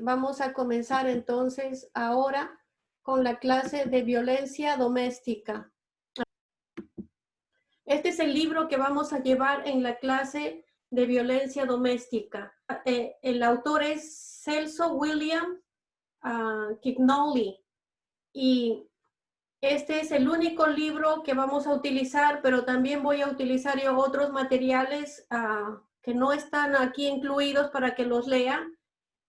Vamos a comenzar entonces ahora con la clase de violencia doméstica. Este es el libro que vamos a llevar en la clase de violencia doméstica. El autor es Celso William Kignolly y este es el único libro que vamos a utilizar, pero también voy a utilizar yo otros materiales que no están aquí incluidos para que los lean.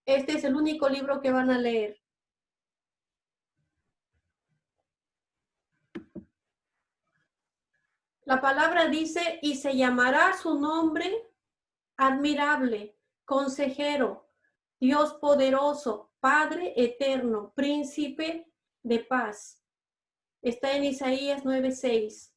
Este es el único libro que van a leer. La palabra dice, y se llamará su nombre admirable, consejero, Dios poderoso, Padre eterno, príncipe de paz. Está en Isaías 9:6.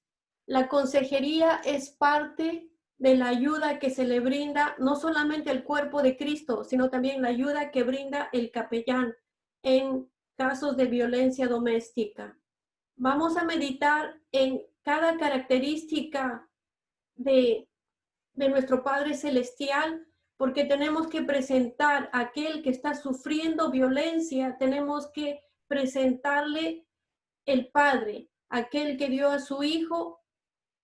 La consejería es parte de la ayuda que se le brinda no solamente al cuerpo de Cristo, sino también la ayuda que brinda el capellán en casos de violencia doméstica. Vamos a meditar en cada característica de nuestro Padre Celestial, porque tenemos que presentar a aquel que está sufriendo violencia, tenemos que presentarle el Padre, aquel que dio a su Hijo,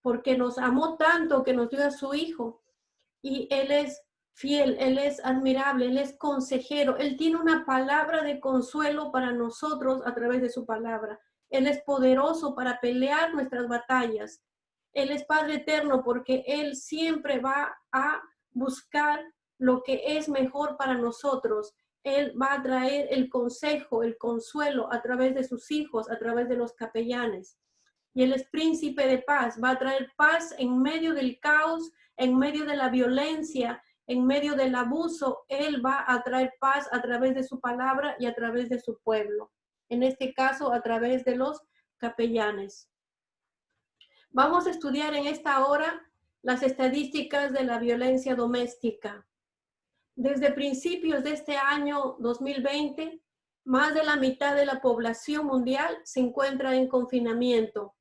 porque nos amó tanto que nos dio a su Hijo. Y Él es fiel, Él es admirable, Él es consejero, Él tiene una palabra de consuelo para nosotros a través de su palabra. Él es poderoso para pelear nuestras batallas. Él es Padre eterno porque Él siempre va a buscar lo que es mejor para nosotros. Él va a traer el consejo, el consuelo a través de sus hijos, a través de los capellanes. Y Él es príncipe de paz, va a traer paz en medio del caos, en medio de la violencia, en medio del abuso. Él va a traer paz a través de su palabra y a través de su pueblo. En este caso, a través de los capellanes. Vamos a estudiar en esta hora las estadísticas de la violencia doméstica. Desde principios de este año 2020, más de la mitad de la población mundial se encuentra en confinamiento.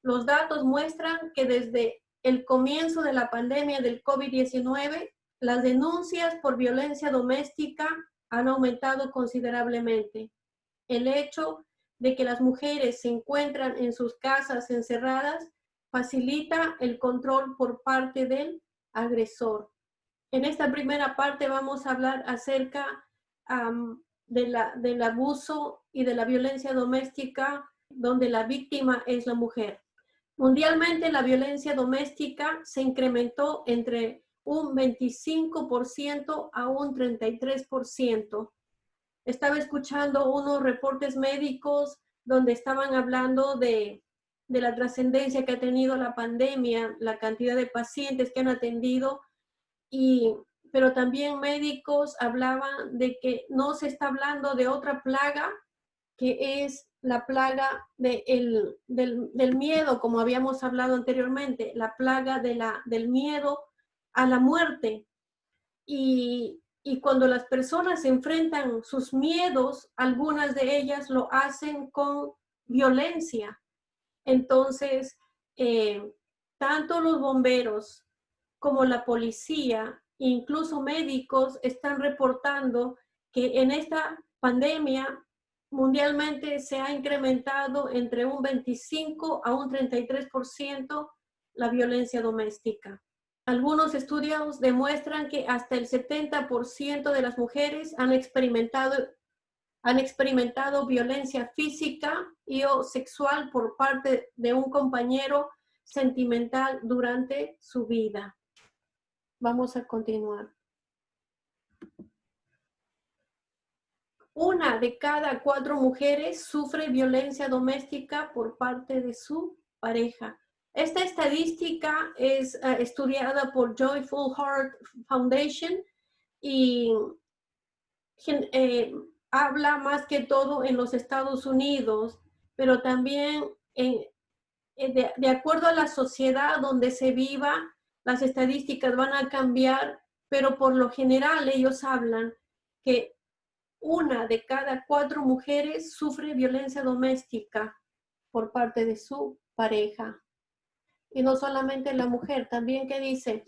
Los datos muestran que desde el comienzo de la pandemia del COVID-19, las denuncias por violencia doméstica han aumentado considerablemente. El hecho de que las mujeres se encuentran en sus casas encerradas facilita el control por parte del agresor. En esta primera parte vamos a hablar acerca del abuso y de la violencia doméstica, donde la víctima es la mujer. Mundialmente, la violencia doméstica se incrementó entre un 25% a un 33%. Estaba escuchando unos reportes médicos donde estaban hablando de la trascendencia que ha tenido la pandemia, la cantidad de pacientes que han atendido, pero también médicos hablaban de que no se está hablando de otra plaga, que es la plaga del miedo, como habíamos hablado anteriormente, la plaga del miedo a la muerte. Y cuando las personas enfrentan sus miedos, algunas de ellas lo hacen con violencia. Entonces, tanto los bomberos como la policía, incluso médicos, están reportando que en esta pandemia mundialmente se ha incrementado entre un 25 a un 33% la violencia doméstica. Algunos estudios demuestran que hasta el 70% de las mujeres han experimentado violencia física y o sexual por parte de un compañero sentimental durante su vida. Vamos a continuar. 1 de cada 4 mujeres sufre violencia doméstica por parte de su pareja. Esta estadística es estudiada por Joyful Heart Foundation y habla más que todo en los Estados Unidos, pero también de acuerdo a la sociedad donde se viva, las estadísticas van a cambiar, pero por lo general ellos hablan que 1 de cada 4 mujeres sufre violencia doméstica por parte de su pareja. Y no solamente la mujer, también que dice,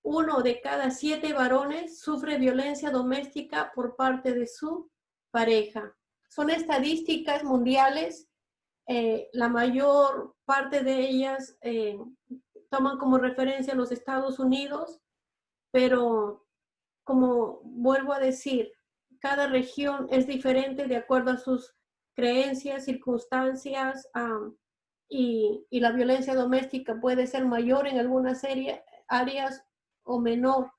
1 de cada 7 varones sufre violencia doméstica por parte de su pareja. Son estadísticas mundiales, la mayor parte de ellas toman como referencia los Estados Unidos, pero como vuelvo a decir, cada región es diferente de acuerdo a sus creencias, circunstancias, y la violencia doméstica puede ser mayor en algunas áreas o menor,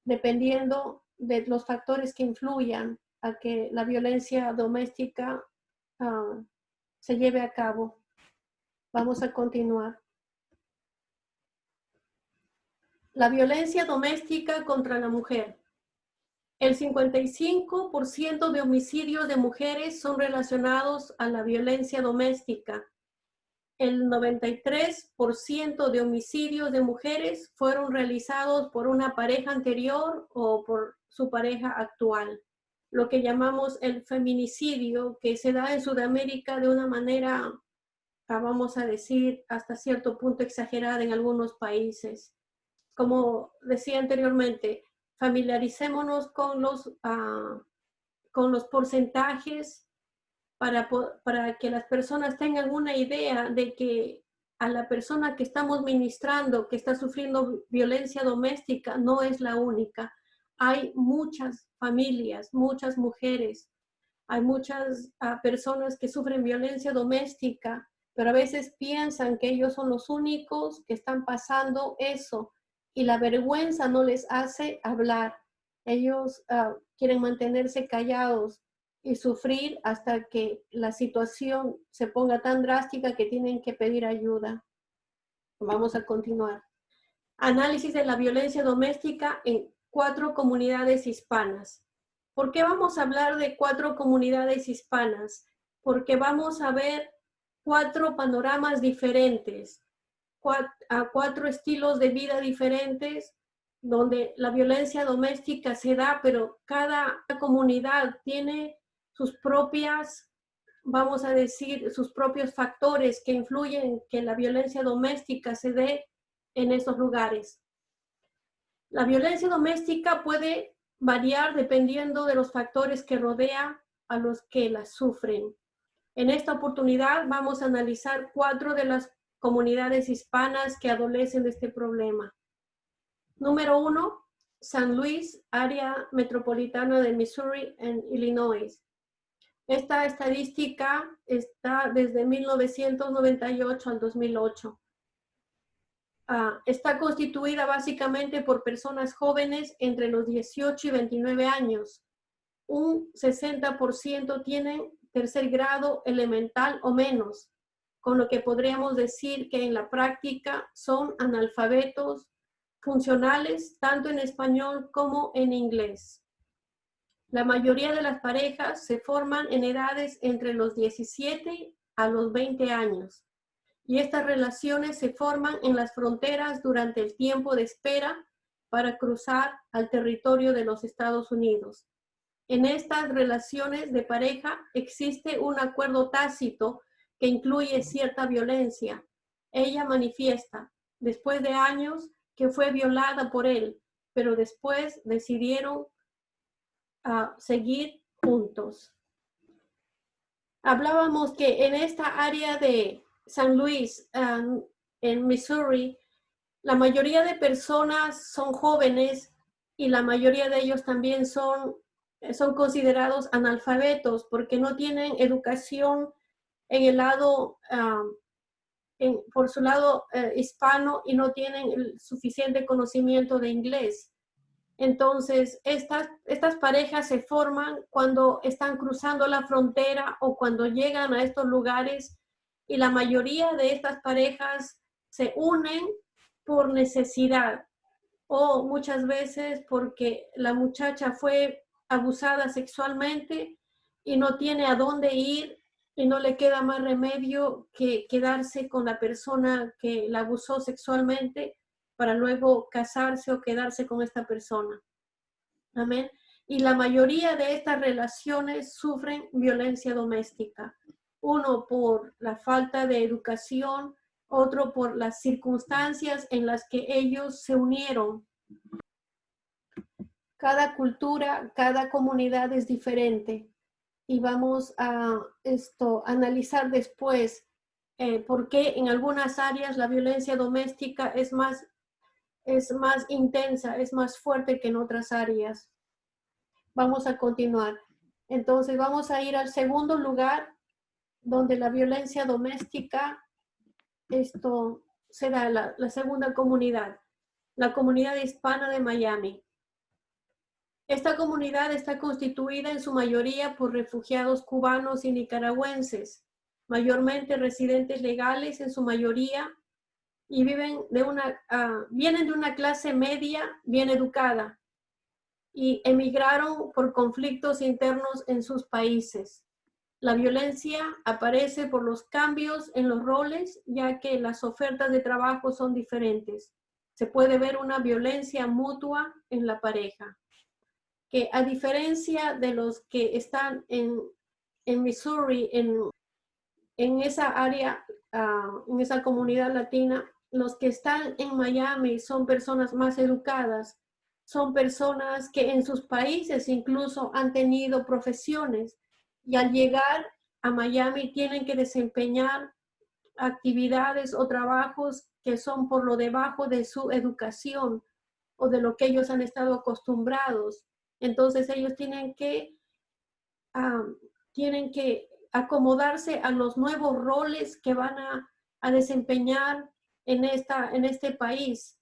dependiendo de los factores que influyan a que la violencia doméstica se lleve a cabo. Vamos a continuar. La violencia doméstica contra la mujer. El 55% de homicidios de mujeres son relacionados a la violencia doméstica. El 93% de homicidios de mujeres fueron realizados por una pareja anterior o por su pareja actual. Lo que llamamos el feminicidio, que se da en Sudamérica de una manera, vamos a decir, hasta cierto punto exagerada en algunos países. Como decía anteriormente, familiaricémonos con los porcentajes para que las personas tengan una idea de que a la persona que estamos ministrando, que está sufriendo violencia doméstica, no es la única. Hay muchas familias, muchas mujeres, hay muchas personas que sufren violencia doméstica, pero a veces piensan que ellos son los únicos que están pasando eso y la vergüenza no les hace hablar. Ellos quieren mantenerse callados y sufrir hasta que la situación se ponga tan drástica que tienen que pedir ayuda. Vamos a continuar. Análisis de la violencia doméstica en 4 comunidades hispanas. ¿Por qué vamos a hablar de 4 comunidades hispanas? Porque vamos a ver 4 panoramas diferentes, 4 estilos de vida diferentes, donde la violencia doméstica se da, pero cada comunidad tiene sus propias, vamos a decir, sus propios factores que influyen que la violencia doméstica se dé en esos lugares. La violencia doméstica puede variar dependiendo de los factores que rodea a los que la sufren. En esta oportunidad vamos a analizar 4 de las comunidades hispanas que adolecen de este problema. Número 1, San Luis, área metropolitana de Missouri en Illinois. Esta estadística está desde 1998 al 2008. Está constituida básicamente por personas jóvenes entre los 18 y 29 años. Un 60% tienen tercer grado elemental o menos, con lo que podríamos decir que en la práctica son analfabetos funcionales tanto en español como en inglés. La mayoría de las parejas se forman en edades entre los 17 a los 20 años y estas relaciones se forman en las fronteras durante el tiempo de espera para cruzar al territorio de los Estados Unidos. En estas relaciones de pareja existe un acuerdo tácito que incluye cierta violencia. Ella manifiesta, después de años, que fue violada por él, pero después decidieron seguir juntos. Hablábamos que en esta área de San Luis, en Missouri, la mayoría de personas son jóvenes y la mayoría de ellos también son considerados analfabetos porque no tienen educación en el lado, por su lado hispano, y no tienen el suficiente conocimiento de inglés. Entonces, estas parejas se forman cuando están cruzando la frontera o cuando llegan a estos lugares, y la mayoría de estas parejas se unen por necesidad o muchas veces porque la muchacha fue abusada sexualmente y no tiene a dónde ir y no le queda más remedio que quedarse con la persona que la abusó sexualmente para luego casarse o quedarse con esta persona. Amén. Y la mayoría de estas relaciones sufren violencia doméstica. Uno por la falta de educación, otro por las circunstancias en las que ellos se unieron. Cada cultura, cada comunidad es diferente y vamos a analizar después por qué en algunas áreas la violencia doméstica es más intensa, es más fuerte que en otras áreas. Vamos a continuar. Entonces vamos a ir al segundo lugar donde la violencia doméstica, será la segunda comunidad, la comunidad hispana de Miami. Esta comunidad está constituida en su mayoría por refugiados cubanos y nicaragüenses, mayormente residentes legales en su mayoría, y vienen de una clase media bien educada y emigraron por conflictos internos en sus países. La violencia aparece por los cambios en los roles, ya que las ofertas de trabajo son diferentes. Se puede ver una violencia mutua en la pareja, que a diferencia de los que están en Missouri, en esa área, en esa comunidad latina, los que están en Miami son personas más educadas, son personas que en sus países incluso han tenido profesiones y al llegar a Miami tienen que desempeñar actividades o trabajos que son por lo debajo de su educación o de lo que ellos han estado acostumbrados. Entonces ellos tienen que acomodarse a los nuevos roles que van a desempeñar en este país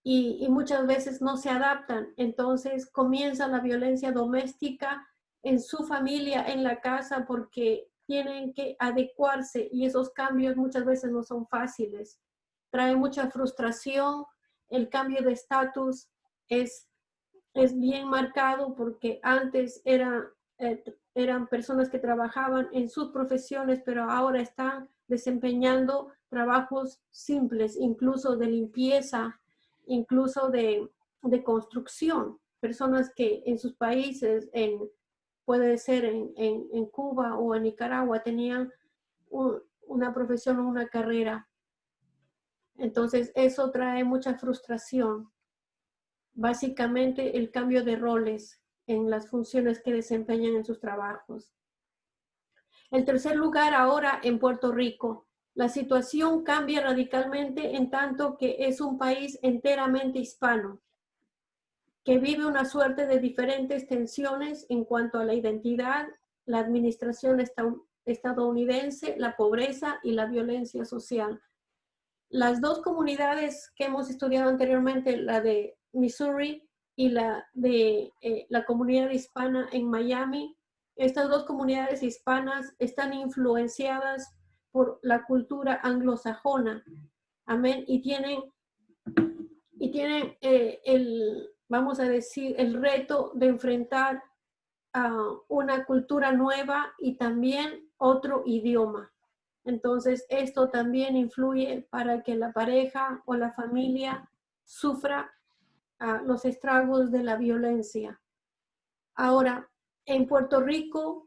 y muchas veces no se adaptan. Entonces comienza la violencia doméstica en su familia, en la casa, porque tienen que adecuarse y esos cambios muchas veces no son fáciles. Trae mucha frustración, el cambio de estatus es bien marcado porque antes eran personas que trabajaban en sus profesiones, pero ahora están desempeñando trabajos simples, incluso de limpieza, incluso de construcción. Personas que en sus países, puede ser en Cuba o en Nicaragua, tenían una profesión o una carrera. Entonces, eso trae mucha frustración. Básicamente, el cambio de roles en las funciones que desempeñan en sus trabajos. El tercer lugar ahora en Puerto Rico. La situación cambia radicalmente en tanto que es un país enteramente hispano, que vive una suerte de diferentes tensiones en cuanto a la identidad, la administración estadounidense, la pobreza y la violencia social. Las dos comunidades que hemos estudiado anteriormente, la de Missouri y la de la comunidad hispana en Miami, estas dos comunidades hispanas están influenciadas por la cultura anglosajona. Amén. Y tienen vamos a decir, el reto de enfrentar a una cultura nueva y también otro idioma. Entonces, esto también influye para que la pareja o la familia sufra los estragos de la violencia. Ahora, en Puerto Rico,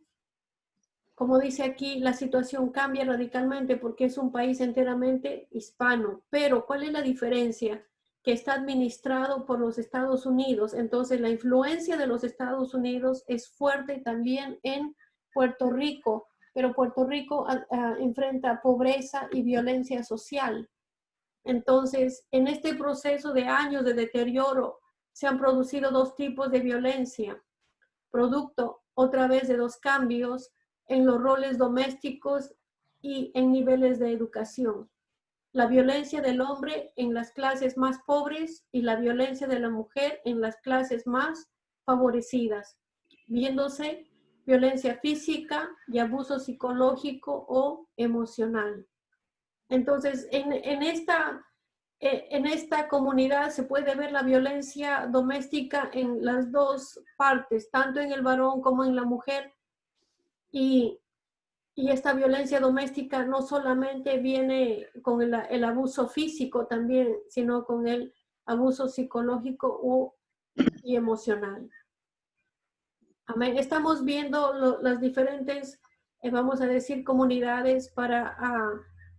como dice aquí, la situación cambia radicalmente porque es un país enteramente hispano. Pero, ¿cuál es la diferencia? Que está administrado por los Estados Unidos. Entonces, la influencia de los Estados Unidos es fuerte también en Puerto Rico, pero Puerto Rico enfrenta pobreza y violencia social. Entonces, en este proceso de años de deterioro, se han producido dos tipos de violencia, producto otra vez de dos cambios en los roles domésticos y en niveles de educación. La violencia del hombre en las clases más pobres y la violencia de la mujer en las clases más favorecidas, viéndose violencia física y abuso psicológico o emocional. Entonces, en esta comunidad se puede ver la violencia doméstica en las dos partes, tanto en el varón como en la mujer. Y esta violencia doméstica no solamente viene con el abuso físico también, sino con el abuso psicológico y emocional. Amén. Estamos viendo las diferentes, vamos a decir, comunidades para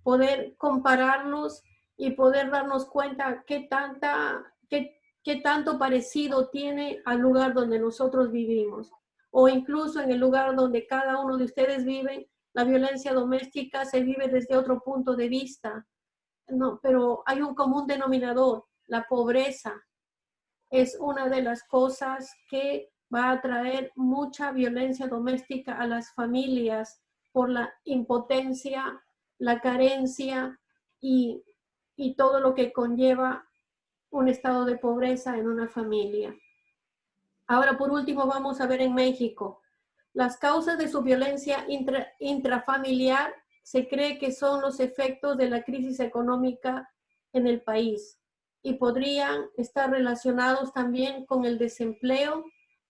poder compararlos y poder darnos cuenta qué qué tanto parecido tiene al lugar donde nosotros vivimos. O incluso en el lugar donde cada uno de ustedes viven, la violencia doméstica se vive desde otro punto de vista. No, pero hay un común denominador, la pobreza. Es una de las cosas que va a traer mucha violencia doméstica a las familias por la impotencia, la carencia y, y todo lo que conlleva un estado de pobreza en una familia. Ahora, por último, vamos a ver en México. Las causas de su violencia intrafamiliar se cree que son los efectos de la crisis económica en el país y podrían estar relacionados también con el desempleo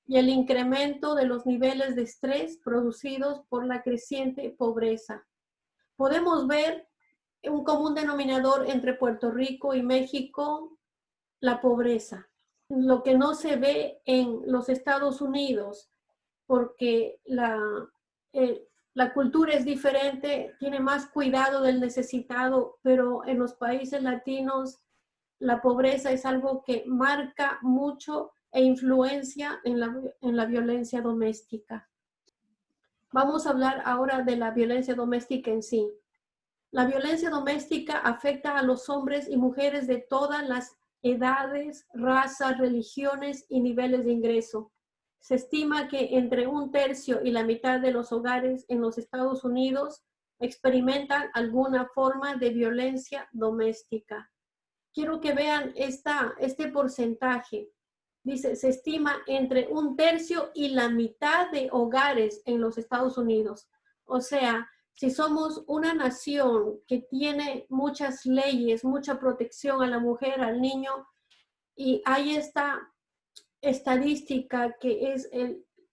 y el incremento de los niveles de estrés producidos por la creciente pobreza. Podemos ver un común denominador entre Puerto Rico y México, la pobreza. Lo que no se ve en los Estados Unidos, porque la cultura es diferente, tiene más cuidado del necesitado, pero en los países latinos la pobreza es algo que marca mucho e influencia en la violencia doméstica. Vamos a hablar ahora de la violencia doméstica en sí. La violencia doméstica afecta a los hombres y mujeres de todas las edades, razas, religiones y niveles de ingreso. Se estima que entre 1/3 y la mitad de los hogares en los Estados Unidos experimentan alguna forma de violencia doméstica. Quiero que vean este porcentaje. Dice, se estima entre 1/3 y la mitad de hogares en los Estados Unidos. O sea, si somos una nación que tiene muchas leyes, mucha protección a la mujer, al niño, y hay esta estadística que es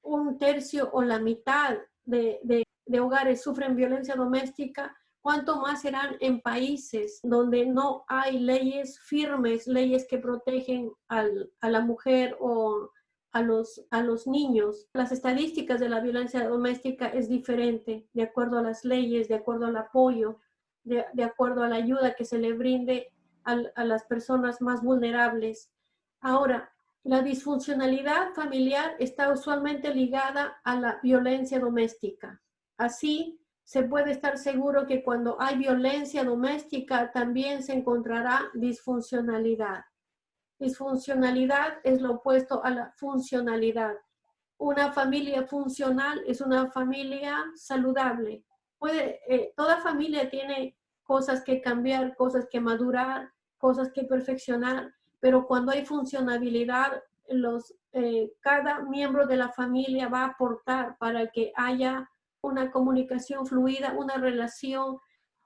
1/3 o la mitad de hogares sufren violencia doméstica, ¿cuánto más serán en países donde no hay leyes firmes, leyes que protegen a la mujer o a los niños? Las estadísticas de la violencia doméstica es diferente de acuerdo a las leyes, de acuerdo al apoyo, de acuerdo a la ayuda que se le brinde a las personas más vulnerables. Ahora, la disfuncionalidad familiar está usualmente ligada a la violencia doméstica. Así, se puede estar seguro que cuando hay violencia doméstica también se encontrará disfuncionalidad. Disfuncionalidad es lo opuesto a la funcionalidad. Una familia funcional es una familia saludable. Toda familia tiene cosas que cambiar, cosas que madurar, cosas que perfeccionar, pero cuando hay funcionalidad, cada miembro de la familia va a aportar para que haya una comunicación fluida, una relación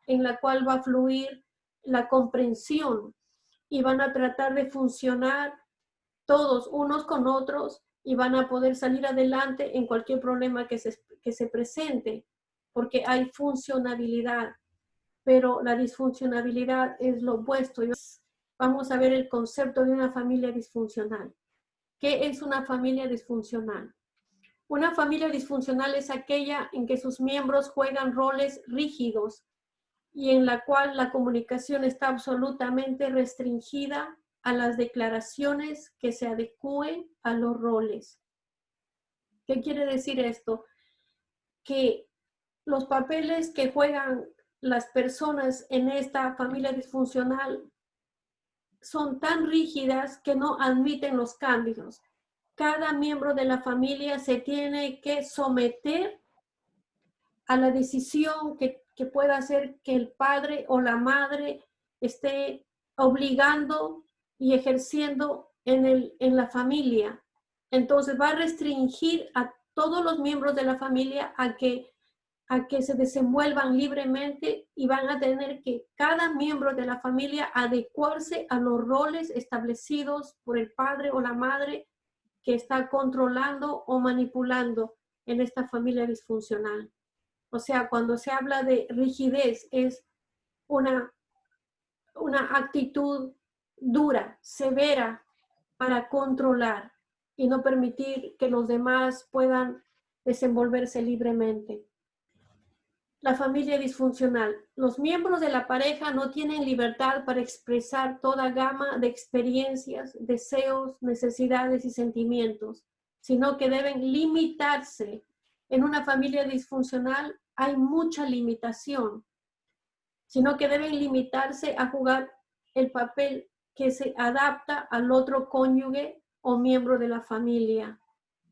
en la cual va a fluir la comprensión y van a tratar de funcionar todos unos con otros y van a poder salir adelante en cualquier problema que se presente, porque hay funcionabilidad, pero la disfuncionabilidad es lo opuesto. Vamos a ver el concepto de una familia disfuncional. ¿Qué es una familia disfuncional? Una familia disfuncional es aquella en que sus miembros juegan roles rígidos y en la cual la comunicación está absolutamente restringida a las declaraciones que se adecúen a los roles. ¿Qué quiere decir esto? Que los papeles que juegan las personas en esta familia disfuncional son tan rígidas que no admiten los cambios. Cada miembro de la familia se tiene que someter a la decisión que pueda hacer que el padre o la madre esté obligando y ejerciendo en la familia. Entonces va a restringir a todos los miembros de la familia a que se desenvuelvan libremente y van a tener que cada miembro de la familia adecuarse a los roles establecidos por el padre o la madre que está controlando o manipulando en esta familia disfuncional. O sea, cuando se habla de rigidez es una actitud dura, severa para controlar y no permitir que los demás puedan desenvolverse libremente. La familia disfuncional. Los miembros de la pareja no tienen libertad para expresar toda gama de experiencias, deseos, necesidades y sentimientos, sino que deben limitarse. En una familia disfuncional hay mucha limitación, sino que deben limitarse a jugar el papel que se adapta al otro cónyuge o miembro de la familia.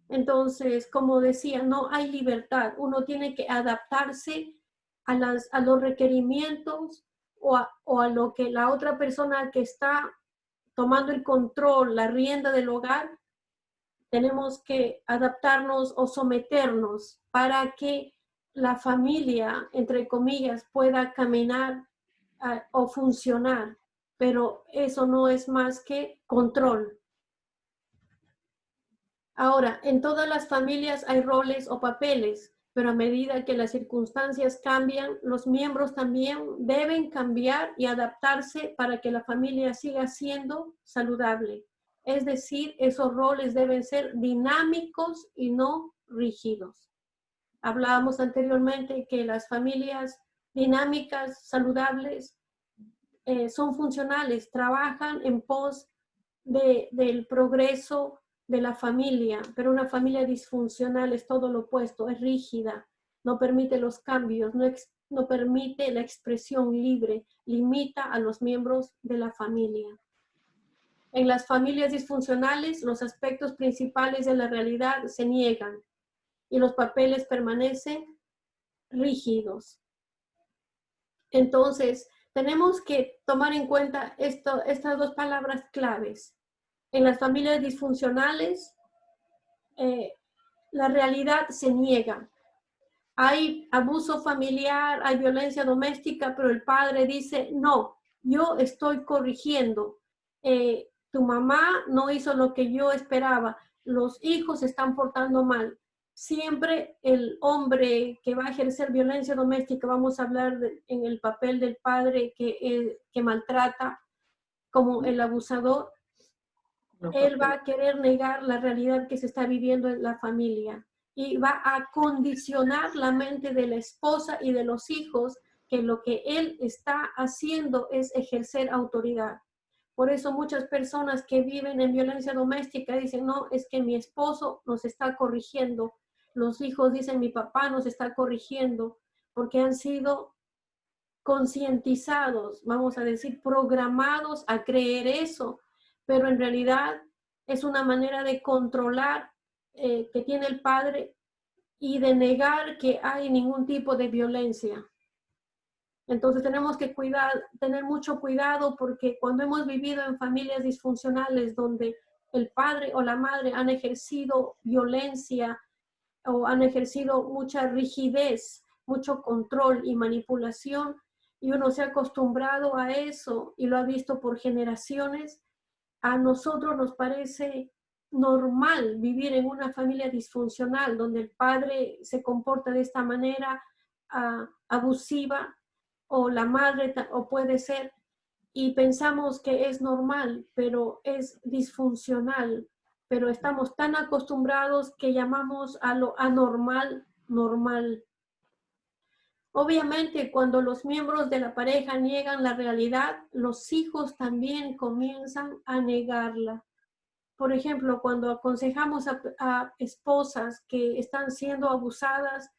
Entonces, como decía, no hay libertad. Uno tiene que adaptarse a los requerimientos o a lo que la otra persona que está tomando el control, la rienda del hogar, tenemos que adaptarnos o someternos para que la familia, entre comillas, pueda caminar o funcionar. Pero eso no es más que control. Ahora, en todas las familias hay roles o papeles, pero a medida que las circunstancias cambian, los miembros también deben cambiar y adaptarse para que la familia siga siendo saludable. Es decir, esos roles deben ser dinámicos y no rígidos. Hablábamos anteriormente que las familias dinámicas, saludables, son funcionales, trabajan en pos del progreso de la familia, pero una familia disfuncional es todo lo opuesto, es rígida, no permite los cambios, no permite la expresión libre, limita a los miembros de la familia. En las familias disfuncionales, los aspectos principales de la realidad se niegan y los papeles permanecen rígidos. Entonces, tenemos que tomar en cuenta estas dos palabras claves. En las familias disfuncionales, la realidad se niega. Hay abuso familiar, hay violencia doméstica, pero el padre dice, no, yo estoy corrigiendo. Tu mamá no hizo lo que yo esperaba. Los hijos se están portando mal. Siempre el hombre que va a ejercer violencia doméstica, vamos a hablar en el papel del padre que maltrata como el abusador, él va a querer negar la realidad que se está viviendo en la familia y va a condicionar la mente de la esposa y de los hijos que lo que él está haciendo es ejercer autoridad. Por eso muchas personas que viven en violencia doméstica dicen, no, es que mi esposo nos está corrigiendo. Los hijos dicen, mi papá nos está corrigiendo, porque han sido concientizados, vamos a decir, programados a creer eso, pero en realidad es una manera de controlar que tiene el padre y de negar que hay ningún tipo de violencia. Entonces tenemos que tener mucho cuidado porque cuando hemos vivido en familias disfuncionales donde el padre o la madre han ejercido violencia o han ejercido mucha rigidez, mucho control y manipulación, y uno se ha acostumbrado a eso y lo ha visto por generaciones, a nosotros nos parece normal vivir en una familia disfuncional donde el padre se comporta de esta manera abusiva o la madre, o puede ser, y pensamos que es normal, pero es disfuncional, pero estamos tan acostumbrados que llamamos a lo anormal normal. Obviamente, cuando los miembros de la pareja niegan la realidad, los hijos también comienzan a negarla. Por ejemplo, cuando aconsejamos a esposas que están siendo abusadas,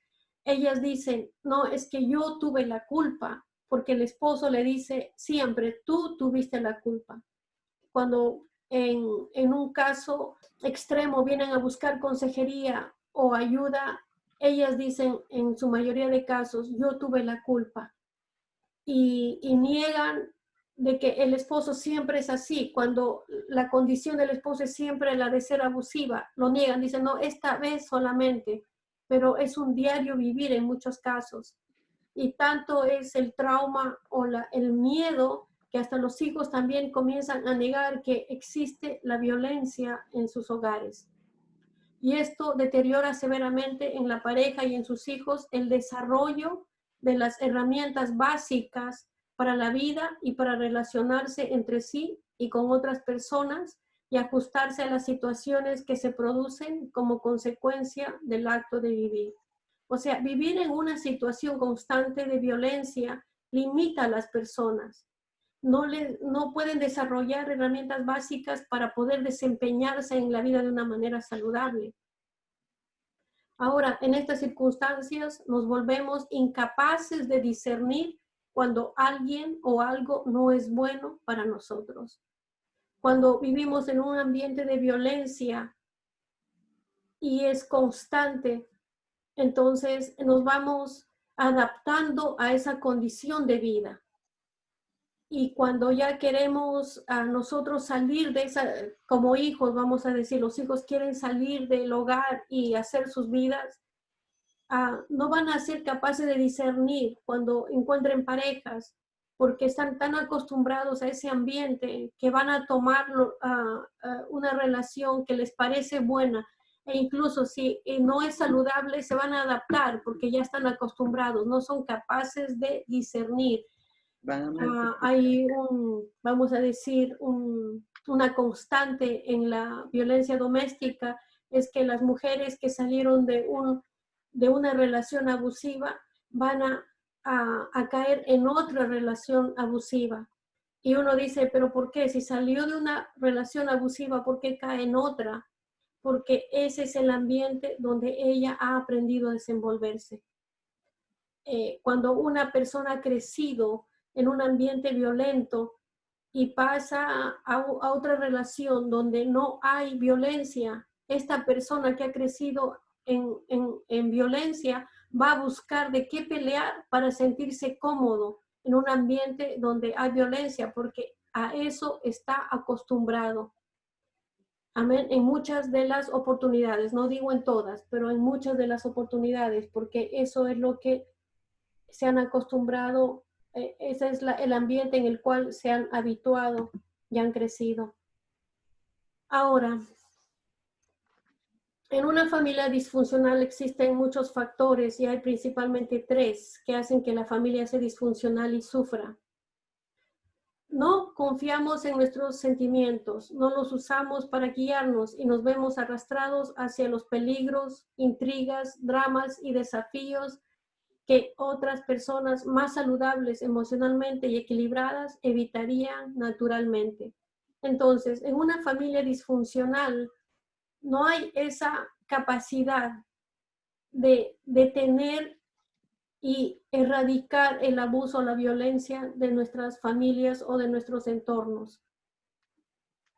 ellas dicen, no, es que yo tuve la culpa, porque el esposo le dice siempre, tú tuviste la culpa. Cuando en un caso extremo vienen a buscar consejería o ayuda, ellas dicen en su mayoría de casos, yo tuve la culpa. Y niegan de que el esposo siempre es así, cuando la condición del esposo es siempre la de ser abusiva, lo niegan, dicen, no, esta vez solamente, pero es un diario vivir en muchos casos. Y tanto es el trauma o el miedo que hasta los hijos también comienzan a negar que existe la violencia en sus hogares. Y esto deteriora severamente en la pareja y en sus hijos el desarrollo de las herramientas básicas para la vida y para relacionarse entre sí y con otras personas y ajustarse a las situaciones que se producen como consecuencia del acto de vivir. O sea, vivir en una situación constante de violencia limita a las personas. No pueden desarrollar herramientas básicas para poder desempeñarse en la vida de una manera saludable. Ahora, en estas circunstancias nos volvemos incapaces de discernir cuando alguien o algo no es bueno para nosotros. Cuando vivimos en un ambiente de violencia y es constante, entonces nos vamos adaptando a esa condición de vida. Y cuando ya queremos a nosotros salir de esa, como hijos, vamos a decir, los hijos quieren salir del hogar y hacer sus vidas, no van a ser capaces de discernir cuando encuentren parejas, porque están tan acostumbrados a ese ambiente que van a tomar una relación que les parece buena, e incluso si no es saludable, se van a adaptar porque ya están acostumbrados, no son capaces de discernir. Hay vamos a decir, una constante en la violencia doméstica, es que las mujeres que salieron de una relación abusiva van a caer en otra relación abusiva. Y uno dice, ¿pero por qué? Si salió de una relación abusiva, ¿por qué cae en otra? Porque ese es el ambiente donde ella ha aprendido a desenvolverse. Cuando una persona ha crecido en un ambiente violento y pasa a otra relación donde no hay violencia, esta persona que ha crecido en violencia va a buscar de qué pelear para sentirse cómodo en un ambiente donde hay violencia, porque a eso está acostumbrado. Amén, en muchas de las oportunidades, no digo en todas, pero en muchas de las oportunidades, porque eso es lo que se han acostumbrado, ese es el ambiente en el cual se han habituado y han crecido. Ahora, en una familia disfuncional existen muchos factores y hay principalmente 3 que hacen que la familia sea disfuncional y sufra. No confiamos en nuestros sentimientos, no los usamos para guiarnos y nos vemos arrastrados hacia los peligros, intrigas, dramas y desafíos que otras personas más saludables emocionalmente y equilibradas evitarían naturalmente. Entonces, en una familia disfuncional no hay esa capacidad de detener y erradicar el abuso o la violencia de nuestras familias o de nuestros entornos.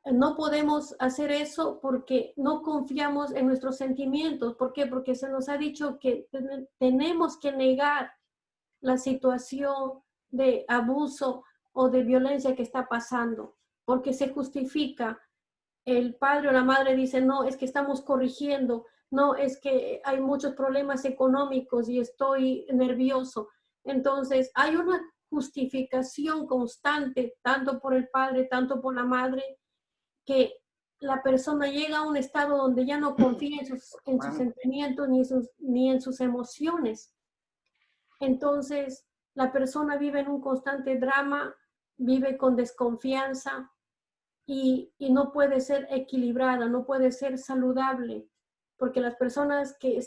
No podemos hacer eso porque no confiamos en nuestros sentimientos. ¿Por qué? Porque se nos ha dicho que tenemos que negar la situación de abuso o de violencia que está pasando, porque se justifica. El padre o la madre dice, no, es que estamos corrigiendo, no, es que hay muchos problemas económicos y estoy nervioso. Entonces, hay una justificación constante, tanto por el padre, tanto por la madre, que la persona llega a un estado donde ya no confía en sus sentimientos ni en sus emociones. Entonces, la persona vive en un constante drama, vive con desconfianza y no puede ser equilibrada, no puede ser saludable, porque las personas que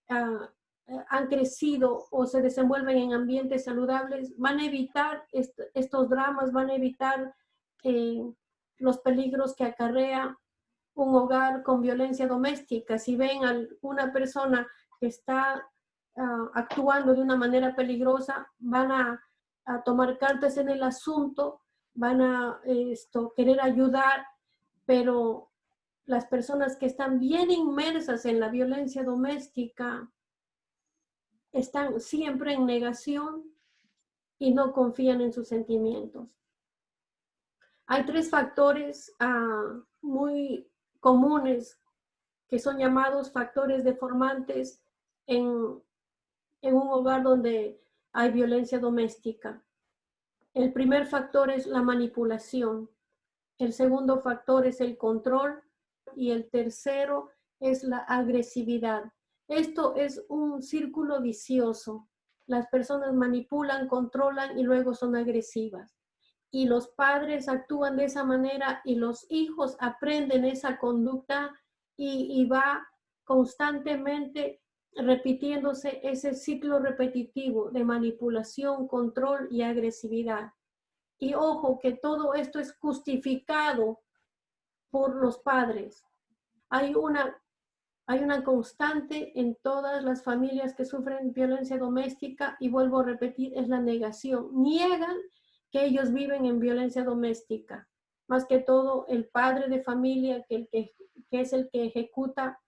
han crecido o se desenvuelven en ambientes saludables van a evitar estos dramas, van a evitar los peligros que acarrea un hogar con violencia doméstica. Si ven a una persona que está actuando de una manera peligrosa, van a tomar cartas en el asunto, van a querer ayudar, pero las personas que están bien inmersas en la violencia doméstica están siempre en negación y no confían en sus sentimientos. Hay 3 factores muy comunes que son llamados factores deformantes en un hogar donde hay violencia doméstica. El primer factor es la manipulación, el segundo factor es el control y el tercero es la agresividad. Esto es un círculo vicioso. Las personas manipulan, controlan y luego son agresivas. Y los padres actúan de esa manera y los hijos aprenden esa conducta y va constantemente repitiéndose ese ciclo repetitivo de manipulación, control y agresividad. Y ojo que todo esto es justificado por los padres. Hay una constante en todas las familias que sufren violencia doméstica, y vuelvo a repetir, es la negación. Niegan que ellos viven en violencia doméstica. Más que todo, el padre de familia, que es el que ejecuta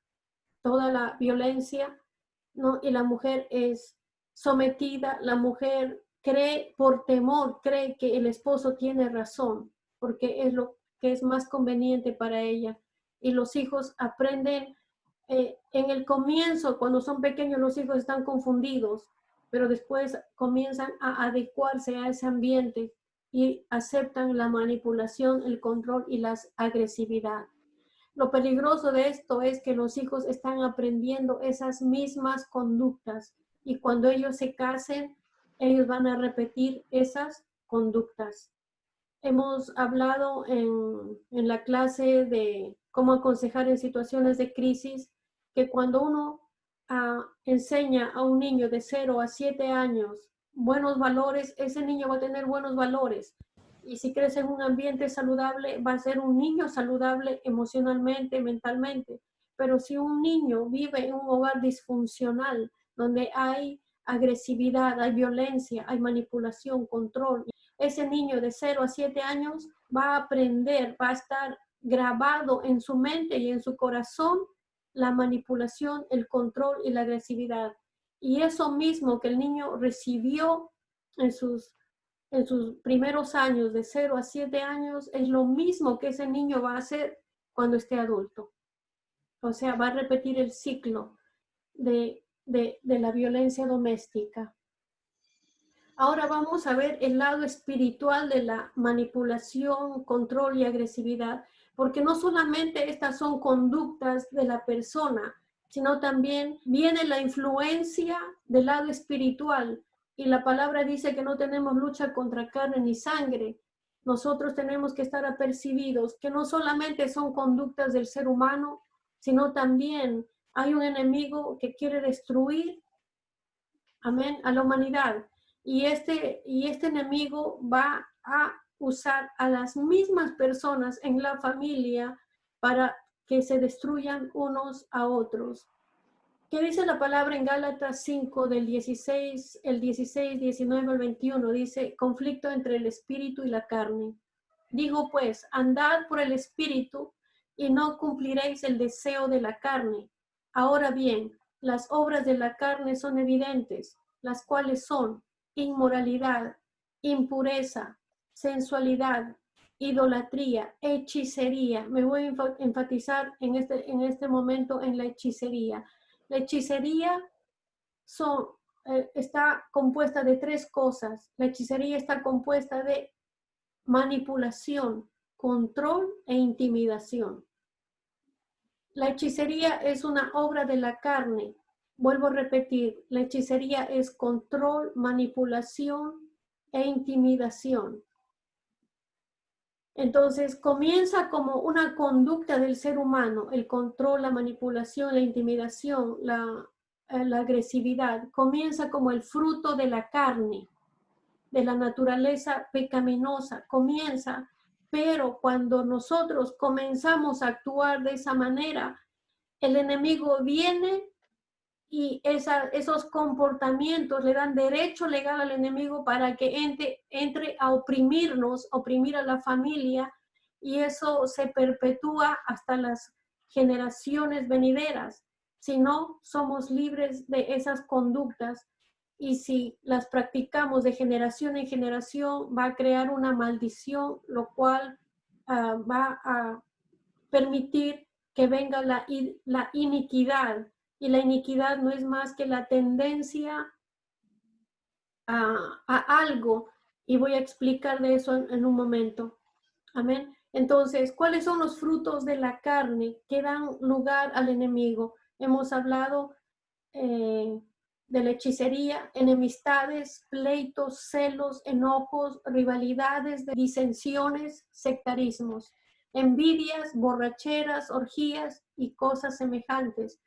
toda la violencia, ¿no? Y la mujer es sometida, la mujer cree por temor, cree que el esposo tiene razón, porque es lo que es más conveniente para ella. Y los hijos aprenden, en el comienzo, cuando son pequeños, los hijos están confundidos, pero después comienzan a adecuarse a ese ambiente y aceptan la manipulación, el control y la agresividad. Lo peligroso de esto es que los hijos están aprendiendo esas mismas conductas, y cuando ellos se casen, ellos van a repetir esas conductas. Hemos hablado en la clase de cómo aconsejar en situaciones de crisis, que cuando uno enseña a un niño de 0 a 7 años buenos valores, ese niño va a tener buenos valores. Y si crece en un ambiente saludable, va a ser un niño saludable emocionalmente, mentalmente. Pero si un niño vive en un hogar disfuncional, donde hay agresividad, hay violencia, hay manipulación, control, ese niño de 0 a 7 años va a aprender, va a estar grabado en su mente y en su corazón la manipulación, el control y la agresividad. Y eso mismo que el niño recibió en sus primeros años, de 0 a 7 años, es lo mismo que ese niño va a hacer cuando esté adulto. O sea, va a repetir el ciclo de la violencia doméstica. Ahora vamos a ver el lado espiritual de la manipulación, control y agresividad, porque no solamente estas son conductas de la persona, sino también viene la influencia del lado espiritual. Y la palabra dice que no tenemos lucha contra carne ni sangre. Nosotros tenemos que estar apercibidos que no solamente son conductas del ser humano, sino también hay un enemigo que quiere destruir, amén, a la humanidad. Y este enemigo va a usar a las mismas personas en la familia para que se destruyan unos a otros. ¿Qué dice la palabra en Gálatas 5 del 16, el 16, 19 al 21? Dice, conflicto entre el espíritu y la carne. Digo pues, andad por el espíritu y no cumpliréis el deseo de la carne. Ahora bien, las obras de la carne son evidentes, las cuales son inmoralidad, impureza, sensualidad, idolatría, hechicería. Me voy a enfatizar en este momento en la hechicería. La hechicería está compuesta de 3 cosas. La hechicería está compuesta de manipulación, control e intimidación. La hechicería es una obra de la carne. Vuelvo a repetir, la hechicería es control, manipulación e intimidación. Entonces comienza como una conducta del ser humano, el control, la manipulación, la intimidación, la agresividad. Comienza como el fruto de la carne, de la naturaleza pecaminosa, comienza, pero cuando nosotros comenzamos a actuar de esa manera, el enemigo viene y esos comportamientos le dan derecho legal al enemigo para que entre a oprimirnos, oprimir a la familia, y eso se perpetúa hasta las generaciones venideras. Si no, somos libres de esas conductas, y si las practicamos de generación en generación, va a crear una maldición, lo cual va a permitir que venga la iniquidad. Y la iniquidad no es más que la tendencia a algo, y voy a explicar de eso en un momento. Amén. Entonces, ¿cuáles son los frutos de la carne que dan lugar al enemigo? Hemos hablado de la hechicería, enemistades, pleitos, celos, enojos, rivalidades, disensiones, sectarismos, envidias, borracheras, orgías y cosas semejantes.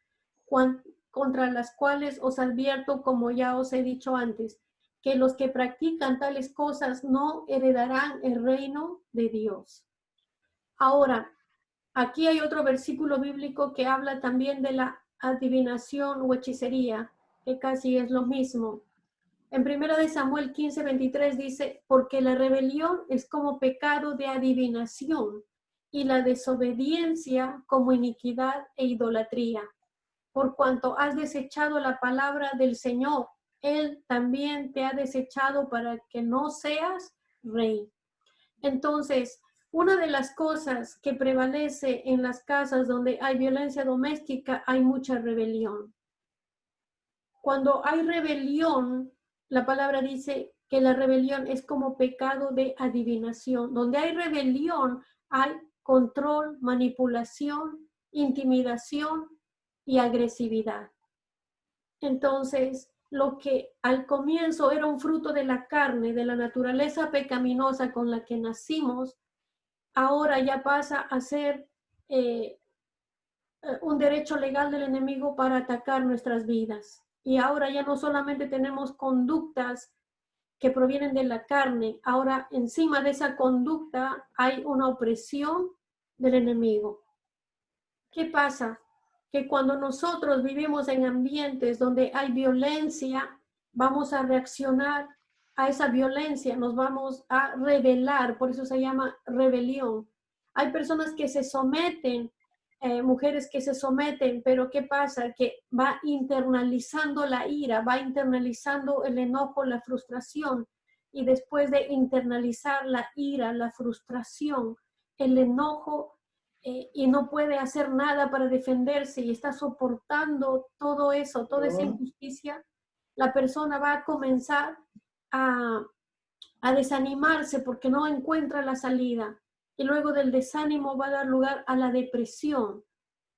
contra las cuales os advierto, como ya os he dicho antes, que los que practican tales cosas no heredarán el reino de Dios. Ahora, aquí hay otro versículo bíblico que habla también de la adivinación o hechicería, que casi es lo mismo. En 1 de Samuel 15:23 dice, porque la rebelión es como pecado de adivinación y la desobediencia como iniquidad e idolatría. Por cuanto has desechado la palabra del Señor, Él también te ha desechado para que no seas rey. Entonces, una de las cosas que prevalece en las casas donde hay violencia doméstica, hay mucha rebelión. Cuando hay rebelión, la palabra dice que la rebelión es como pecado de adivinación. Donde hay rebelión, hay control, manipulación, intimidación y agresividad. Entonces, lo que al comienzo era un fruto de la carne, de la naturaleza pecaminosa con la que nacimos, ahora ya pasa a ser un derecho legal del enemigo para atacar nuestras vidas. Y ahora ya no solamente tenemos conductas que provienen de la carne, ahora encima de esa conducta hay una opresión del enemigo. ¿Qué pasa? Que cuando nosotros vivimos en ambientes donde hay violencia, vamos a reaccionar a esa violencia, nos vamos a rebelar, por eso se llama rebelión. Hay personas que se someten, mujeres que se someten, pero ¿qué pasa? Que va internalizando la ira, va internalizando el enojo, la frustración, y después de internalizar la ira, la frustración, el enojo, y no puede hacer nada para defenderse y está soportando todo eso, toda esa injusticia, la persona va a comenzar a, a desanimarse porque no encuentra la salida. Y luego del desánimo va a dar lugar a la depresión.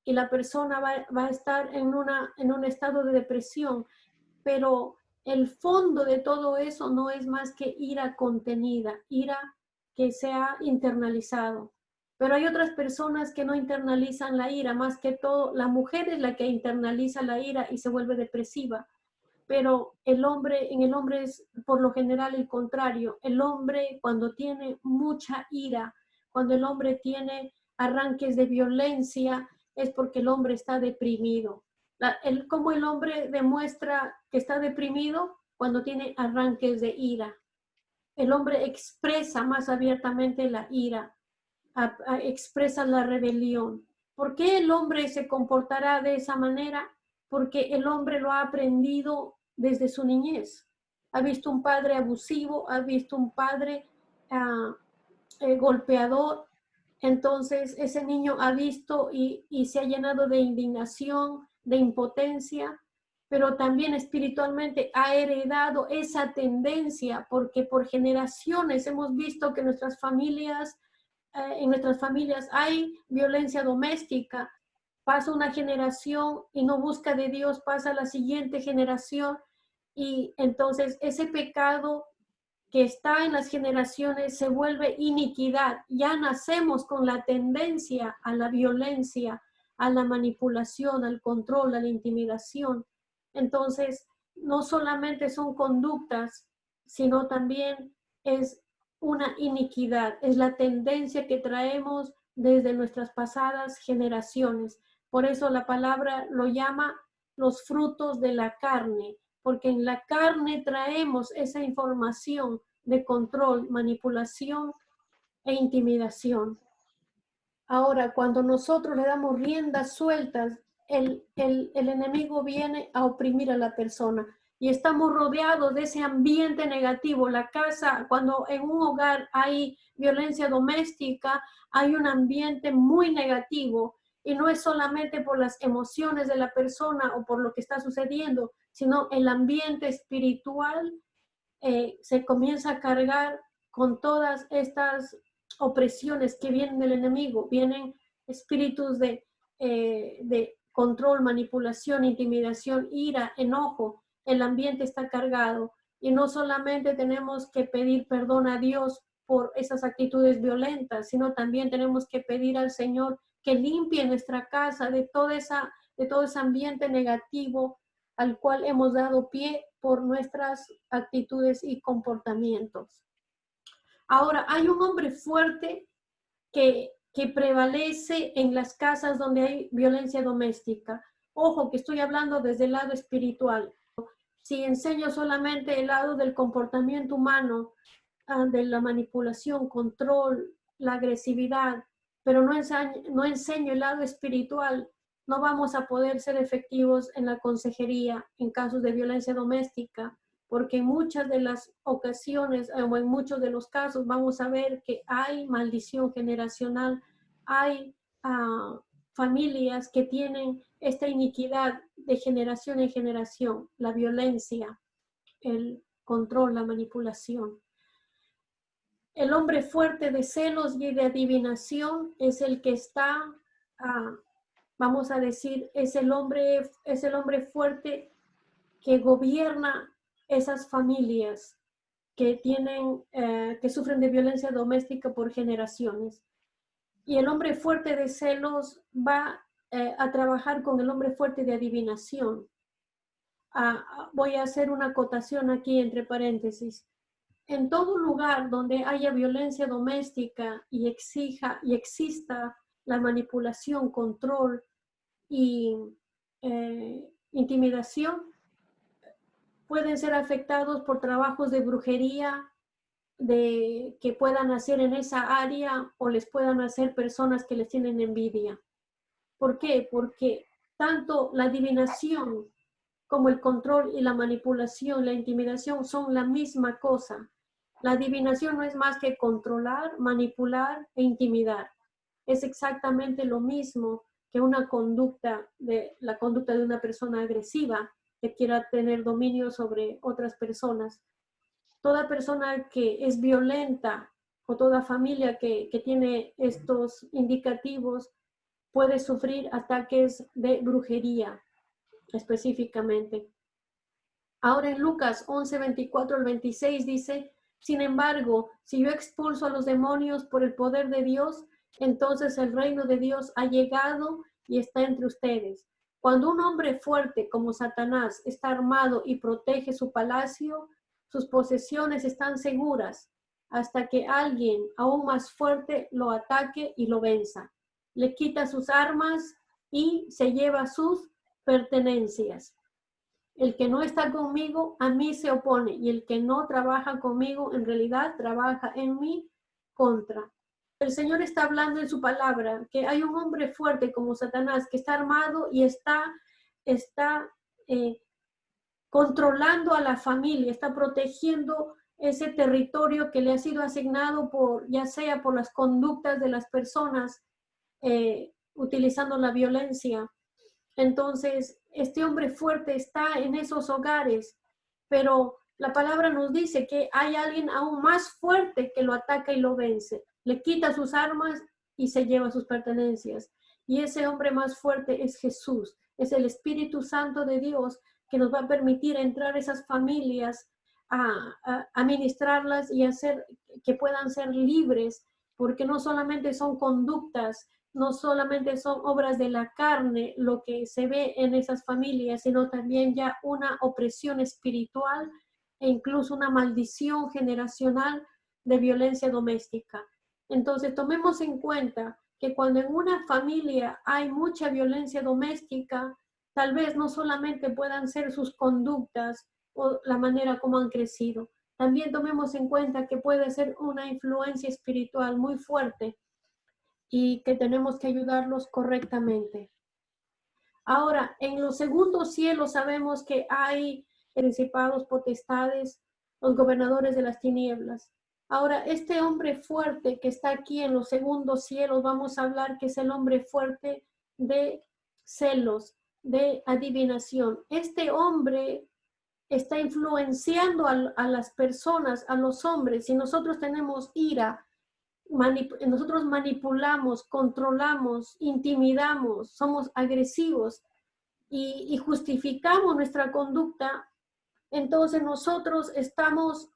Y la persona va a estar en un estado de depresión. Pero el fondo de todo eso no es más que ira contenida, ira que se ha internalizado. Pero hay otras personas que no internalizan la ira, más que todo, la mujer es la que internaliza la ira y se vuelve depresiva. Pero en el hombre es por lo general el contrario. El hombre cuando tiene mucha ira, cuando el hombre tiene arranques de violencia, es porque el hombre está deprimido. Cómo el hombre demuestra que está deprimido cuando tiene arranques de ira. El hombre expresa más abiertamente la ira, expresa la rebelión. ¿Por qué el hombre se comportará de esa manera? Porque el hombre lo ha aprendido desde su niñez. Ha visto un padre abusivo, ha visto un padre golpeador. Entonces ese niño ha visto y se ha llenado de indignación, de impotencia, pero también espiritualmente ha heredado esa tendencia porque por generaciones hemos visto que en nuestras familias hay violencia doméstica. Pasa una generación y no busca de Dios, pasa la siguiente generación y entonces ese pecado que está en las generaciones se vuelve iniquidad. Ya nacemos con la tendencia a la violencia, a la manipulación, al control, a la intimidación. Entonces, no solamente son conductas, sino también es una iniquidad, es la tendencia que traemos desde nuestras pasadas generaciones. Por eso la palabra lo llama los frutos de la carne, porque en la carne traemos esa información de control, manipulación e intimidación. Ahora, cuando nosotros le damos riendas sueltas, el enemigo viene a oprimir a la persona y estamos rodeados de ese ambiente negativo. La casa, cuando en un hogar hay violencia doméstica, hay un ambiente muy negativo y no es solamente por las emociones de la persona o por lo que está sucediendo, sino el ambiente espiritual se comienza a cargar con todas estas opresiones que vienen del enemigo, vienen espíritus de control, manipulación, intimidación, ira, enojo. El ambiente está cargado y no solamente tenemos que pedir perdón a Dios por esas actitudes violentas, sino también tenemos que pedir al Señor que limpie nuestra casa de toda esa de todo ese ambiente negativo al cual hemos dado pie por nuestras actitudes y comportamientos. Ahora, hay un hombre fuerte que prevalece en las casas donde hay violencia doméstica. Ojo, que estoy hablando desde el lado espiritual. Si enseño solamente el lado del comportamiento humano, de la manipulación, control, la agresividad, pero no enseño el lado espiritual, no vamos a poder ser efectivos en la consejería en casos de violencia doméstica, porque en muchas de las ocasiones o en muchos de los casos vamos a ver que hay maldición generacional, hay familias que tienen esta iniquidad de generación en generación, la violencia, el control, la manipulación. El hombre fuerte de celos y de adivinación es el que está, vamos a decir, es el hombre fuerte que gobierna esas familias que que sufren de violencia doméstica por generaciones. Y el hombre fuerte de celos va a trabajar con el hombre fuerte de adivinación. Voy a hacer una acotación aquí entre paréntesis. En todo lugar donde haya violencia doméstica y exista la manipulación, control y intimidación, pueden ser afectados por trabajos de brujería que puedan hacer en esa área o les puedan hacer personas que les tienen envidia. ¿Por qué? Porque tanto la adivinación como el control y la manipulación, la intimidación son la misma cosa. La adivinación no es más que controlar, manipular e intimidar. Es exactamente lo mismo que la conducta de una persona agresiva que quiera tener dominio sobre otras personas. Toda persona que es violenta o toda familia que tiene estos indicativos puede sufrir ataques de brujería específicamente. Ahora en Lucas 11, 24 al 26 dice, sin embargo, si yo expulso a los demonios por el poder de Dios, entonces el reino de Dios ha llegado y está entre ustedes. Cuando un hombre fuerte como Satanás está armado y protege su palacio, sus posesiones están seguras hasta que alguien aún más fuerte lo ataque y lo venza. Le quita sus armas y se lleva sus pertenencias. El que no está conmigo, a mí se opone, y el que no trabaja conmigo, en realidad trabaja en mi contra. El Señor está hablando en su palabra, que hay un hombre fuerte como Satanás, que está armado y está controlando a la familia, está protegiendo ese territorio que le ha sido asignado ya sea por las conductas de las personas, utilizando la violencia. Entonces, este hombre fuerte está en esos hogares, pero la palabra nos dice que hay alguien aún más fuerte que lo ataca y lo vence. Le quita sus armas y se lleva sus pertenencias. Y ese hombre más fuerte es Jesús, es el Espíritu Santo de Dios que nos va a permitir entrar a esas familias, a ministrarlas y hacer que puedan ser libres, porque no solamente son conductas, no solamente son obras de la carne lo que se ve en esas familias, sino también ya una opresión espiritual e incluso una maldición generacional de violencia doméstica. Entonces, tomemos en cuenta que cuando en una familia hay mucha violencia doméstica, tal vez no solamente puedan ser sus conductas o la manera como han crecido, también tomemos en cuenta que puede ser una influencia espiritual muy fuerte y que tenemos que ayudarlos correctamente. Ahora, en los segundos cielos sabemos que hay principados, potestades, los gobernadores de las tinieblas. Ahora, este hombre fuerte que está aquí en los segundos cielos, vamos a hablar que es el hombre fuerte de celos, de adivinación. Este hombre está influenciando a las personas, a los hombres. Si nosotros tenemos ira, nosotros manipulamos, controlamos, intimidamos, somos agresivos y justificamos nuestra conducta, entonces nosotros estamos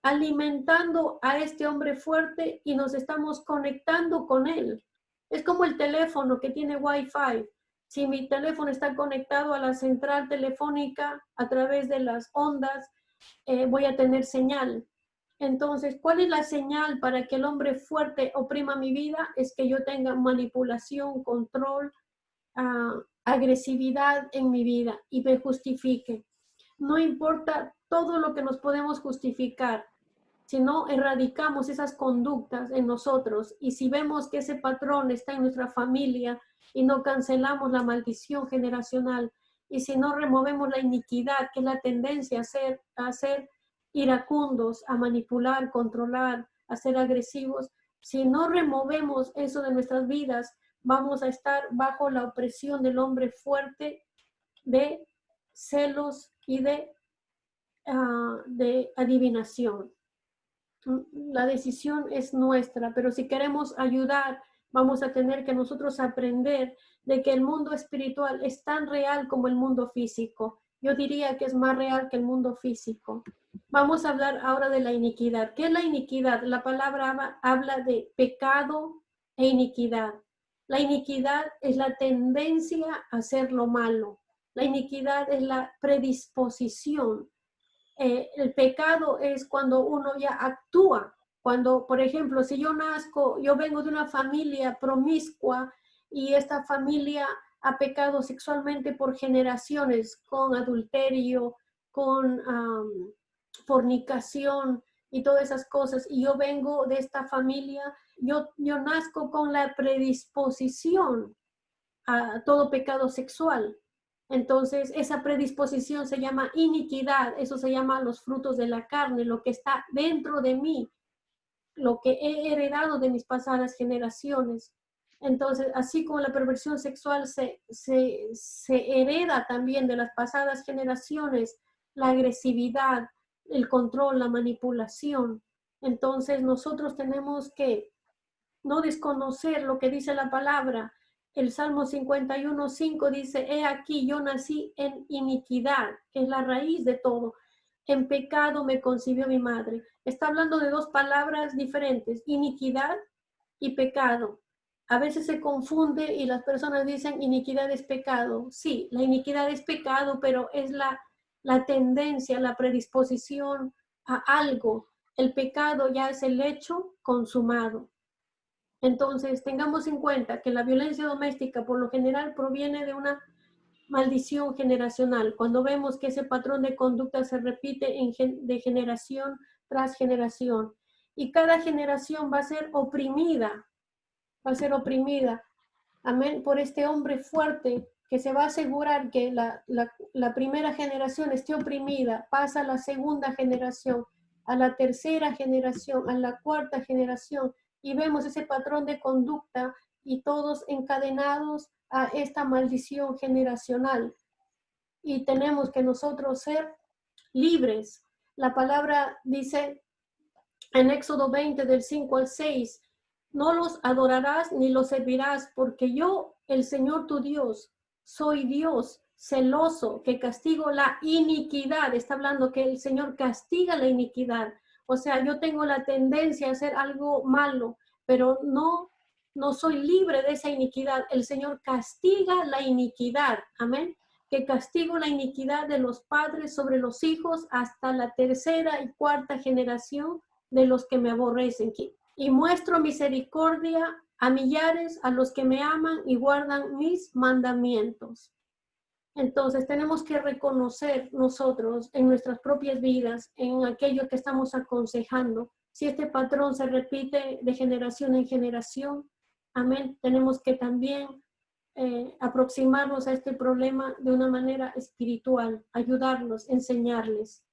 alimentando a este hombre fuerte y nos estamos conectando con él. Es como el teléfono que tiene Wi-Fi. Si mi teléfono está conectado a la central telefónica a través de las ondas, voy a tener señal. Entonces, ¿cuál es la señal para que el hombre fuerte oprima mi vida? Es que yo tenga manipulación, control, agresividad en mi vida y me justifique. No importa todo lo que nos podemos justificar, si no erradicamos esas conductas en nosotros y si vemos que ese patrón está en nuestra familia y no cancelamos la maldición generacional y si no removemos la iniquidad, que es la tendencia a ser iracundos, a manipular, controlar, a ser agresivos, si no removemos eso de nuestras vidas, vamos a estar bajo la opresión del hombre fuerte de celos y de adivinación. La decisión es nuestra, pero si queremos ayudar, vamos a tener que nosotros aprender de que el mundo espiritual es tan real como el mundo físico. Yo diría que es más real que el mundo físico. Vamos a hablar ahora de la iniquidad. ¿Qué es la iniquidad? La palabra habla de pecado e iniquidad. La iniquidad es la tendencia a hacer lo malo. La iniquidad es la predisposición. El pecado es cuando uno ya actúa. Cuando, por ejemplo, si yo vengo de una familia promiscua y esta familia ha pecado sexualmente por generaciones con adulterio, con fornicación y todas esas cosas, y yo vengo de esta familia, yo nazco con la predisposición a todo pecado sexual. Entonces, esa predisposición se llama iniquidad, eso se llama los frutos de la carne, lo que está dentro de mí, lo que he heredado de mis pasadas generaciones. Entonces, así como la perversión sexual se hereda también de las pasadas generaciones, la agresividad, el control, la manipulación. Entonces, nosotros tenemos que no desconocer lo que dice la palabra. El Salmo 51:5 dice, he aquí yo nací en iniquidad, que es la raíz de todo. En pecado me concibió mi madre. Está hablando de dos palabras diferentes, iniquidad y pecado. A veces se confunde y las personas dicen iniquidad es pecado. Sí, la iniquidad es pecado, pero es la tendencia, la predisposición a algo. El pecado ya es el hecho consumado. Entonces, tengamos en cuenta que la violencia doméstica por lo general proviene de una maldición generacional. Cuando vemos que ese patrón de conducta se repite de generación tras generación y cada generación va a ser oprimida, amén, por este hombre fuerte que se va a asegurar que la primera generación esté oprimida, pasa a la segunda generación, a la tercera generación, a la cuarta generación, y vemos ese patrón de conducta y todos encadenados a esta maldición generacional. Y tenemos que nosotros ser libres. La palabra dice en Éxodo 20, del 5 al 6, no los adorarás ni los servirás, porque yo, el Señor tu Dios, soy Dios celoso, que castigo la iniquidad. Está hablando que el Señor castiga la iniquidad. O sea, yo tengo la tendencia a hacer algo malo, pero no soy libre de esa iniquidad. El Señor castiga la iniquidad. Amén. Que castigo la iniquidad de los padres sobre los hijos hasta la tercera y cuarta generación de los que me aborrecen. Y muestro misericordia a millares, a los que me aman y guardan mis mandamientos. Entonces tenemos que reconocer nosotros en nuestras propias vidas, en aquello que estamos aconsejando, si este patrón se repite de generación en generación, amén, tenemos que también aproximarnos a este problema de una manera espiritual, ayudarlos, enseñarles.